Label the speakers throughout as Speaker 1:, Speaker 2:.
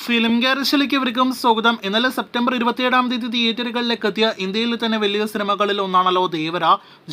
Speaker 1: Film ഗാരേജിലേക്ക് ഇവർക്കും സ്വാഗതം. ഇന്നലെ സെപ്റ്റംബർ 27 തീയതി തിയേറ്ററുകളിലേക്ക് എത്തിയ ഇന്ത്യയിൽ തന്നെ വലിയ സിനിമകളിൽ ഒന്നാണല്ലോ ദേവര.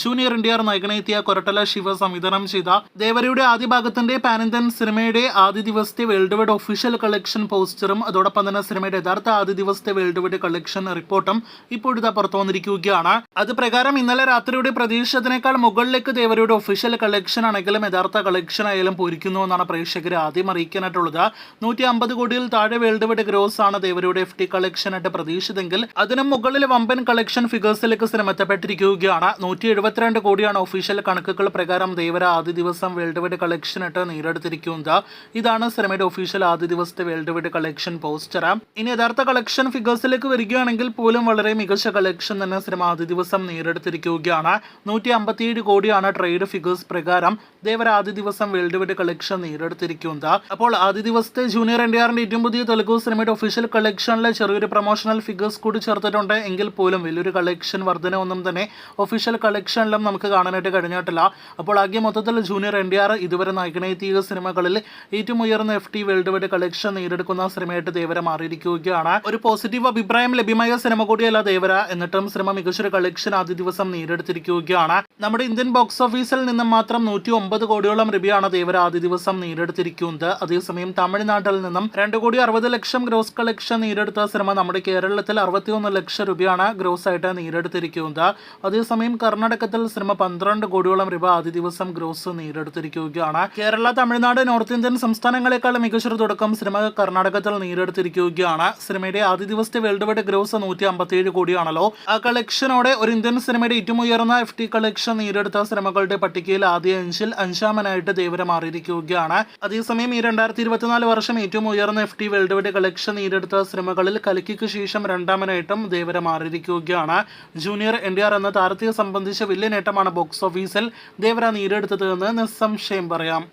Speaker 1: ജൂനിയർ NTR നായകനെത്തിയ കൊരട്ടല ശിവ സംവിധാനം ചെയ്ത ദേവരയുടെ ആദ്യ ഭാഗത്തിന്റെ പാൻ ഇന്ത്യൻ സിനിമയുടെ ആദ്യ ദിവസത്തെ വേൾഡ് വൈഡ് ഒഫീഷ്യൽ കളക്ഷൻ പോസ്റ്ററും അതോടൊപ്പം തന്നെ സിനിമയുടെ യഥാർത്ഥ ആദ്യ ദിവസത്തെ വേൾഡ് വൈഡ് കളക്ഷൻ റിപ്പോർട്ടും ഇപ്പോഴിതാ പുറത്തു വന്നിരിക്കുകയാണ്. അത് പ്രകാരം ഇന്നലെ രാത്രിയുടെ പ്രതീക്ഷിച്ചതിനേക്കാൾ മുകളിലേക്ക് ദേവരയുടെ ഒഫീഷ്യൽ കളക്ഷൻ ആണെങ്കിലും യഥാർത്ഥ കളക്ഷൻ ആയാലും പോയിരിക്കുന്നു എന്നാണ് പ്രേക്ഷകരെ ആദ്യം അറിയിക്കാനായിട്ടുള്ളത്. 150 കോടിയിൽ താഴെ വേൾഡ് വൈഡ് ഗ്രോസ് ആണ് ദേവരയുടെ FT കളക്ഷൻ ആയിട്ട് പ്രതീക്ഷിച്ചതെങ്കിൽ അതിനും മുകളിൽ വമ്പൻ കളക്ഷൻ ഫിഗേഴ്സിലേക്ക് സിനിമ എത്തപ്പെട്ടിരിക്കുകയാണ്. 172 കോടിയാണ് ഒഫീഷ്യൽ കണക്കുകൾ പ്രകാരം ദേവര ആദ്യ ദിവസം വേൾഡ് വൈഡ് കളക്ഷൻ ആയിട്ട് നേടിയെടുത്തിരിക്കുന്നത്. ഇതാണ് സിനിമയുടെ ഒഫീഷ്യൽ ആദ്യ ദിവസത്തെ വേൾഡ് വൈഡ് കളക്ഷൻ പോസ്റ്റർ. ഇനി യഥാർത്ഥ കളക്ഷൻ ഫിഗേഴ്സിലേക്ക് വരികയാണെങ്കിൽ പോലും വളരെ മികച്ച കളക്ഷൻ തന്നെ സിനിമ ആദ്യ ദിവസം നേടിയെടുത്തിരിക്കുകയാണ്. 157 കോടിയാണ് ട്രേഡ് ഫിഗേഴ്സ് പ്രകാരം ദേവര ആദ്യ ദിവസം വേൾഡ് വൈഡ് കളക്ഷൻ നേടിയെടുത്തിരിക്കുന്നത്. അപ്പോൾ ആദ്യ ദിവസത്തെ ജൂനിയർ NTRന്റെ ഏറ്റവും പുതിയ തെലുഗു സിനിമയുടെ ഒഫീഷ്യൽ കളക്ഷനിലെ ചെറിയൊരു പ്രൊമോഷണൽ ഫിഗേഴ്സ് കൂടി ചേർത്തിട്ടുണ്ട് എങ്കിൽ പോലും വലിയൊരു കളക്ഷൻ വർധന ഒന്നും തന്നെ ഒഫീഷ്യൽ കളക്ഷനിലും നമുക്ക് കാണാനായിട്ട് കഴിഞ്ഞിട്ടില്ല. അപ്പോൾ ആകെ മൊത്തത്തിൽ ജൂനിയർ NTR ഇതുവരെ നായകനെത്തിയ സിനിമകളിൽ ഏറ്റവും ഉയർന്ന FT വേൾഡ് വൈഡ് കളക്ഷൻ നേടിയെടുക്കുന്ന സിനിമയായിട്ട് ദേവര മാറിയിരിക്കുകയാണ്. ഒരു പോസിറ്റീവ് അഭിപ്രായം ലഭ്യമായ സിനിമ കൂടിയല്ല ദേവര, എന്നിട്ടും സിനിമ മികച്ചൊരു കളക്ഷൻ ആദ്യ ദിവസം നേടിയെടുത്തിരിക്കുകയാണ്. നമ്മുടെ ഇന്ത്യൻ ബോക്സ് ഓഫീസിൽ നിന്നും മാത്രം 109 കോടിയോളം രൂപയാണ് ദേവര ആദ്യ ദിവസം നേടിയെടുത്തിരിക്കുന്നത്. അതേസമയം തമിഴ്നാട്ടിൽ നിന്നും 2,60,00,000 ഗ്രോസ് കളക്ഷൻ നേടിയെടുത്ത സിനിമ നമ്മുടെ കേരളത്തിൽ 61 ലക്ഷം രൂപയാണ് ഗ്രോസ് ആയിട്ട് നേടിയെടുത്തിരിക്കുന്നത്. അതേസമയം കർണാടകത്തിൽ സിനിമ 12 കോടിയോളം രൂപ ആദ്യ ദിവസം ഗ്രോസ് നേടിയെടുത്തിരിക്കുകയാണ്. കേരള, തമിഴ്നാട്, നോർത്ത് ഇന്ത്യൻ സംസ്ഥാനങ്ങളെക്കാൾ മികച്ചൊരു തുടക്കം സിനിമ കർണാടകത്തിൽ നേടിയെടുത്തിരിക്കുകയാണ്. സിനിമയുടെ ആദ്യ ദിവസത്തെ വേൾഡ് വൈഡ് ഗ്രോസ് 157 കോടിയാണല്ലോ. ആ കളക്ഷനോടെ ഒരു ഇന്ത്യൻ സിനിമയുടെ ഏറ്റവും ഉയർന്ന FT കളക്ഷൻ നേടിയെടുത്ത സിനിമകളുടെ പട്ടികയിൽ ആദ്യ 5-ൽ 5-ാമനായിട്ട് ദേവര മാറിയിരിക്കുകയാണ്. അതേസമയം ഈ 2024 വർഷം ഏറ്റവും ഉയർന്ന FT വേൾഡ് വൈഡ് കളക്ഷൻ നേടിയെടുത്ത സിനിമകളിൽ കൽക്കിക്ക് ശേഷം 2-ാമനായിട്ടും ദേവര മാറിയിരിക്കുകയാണ്. ജൂനിയർ NTR എന്ന താരത്തെ സംബന്ധിച്ച വലിയ നേട്ടമാണ് ബോക്സ് ഓഫീസിൽ ദേവര നേടിയെടുത്തത് എന്ന് നിസ്സംശയം പറയാം.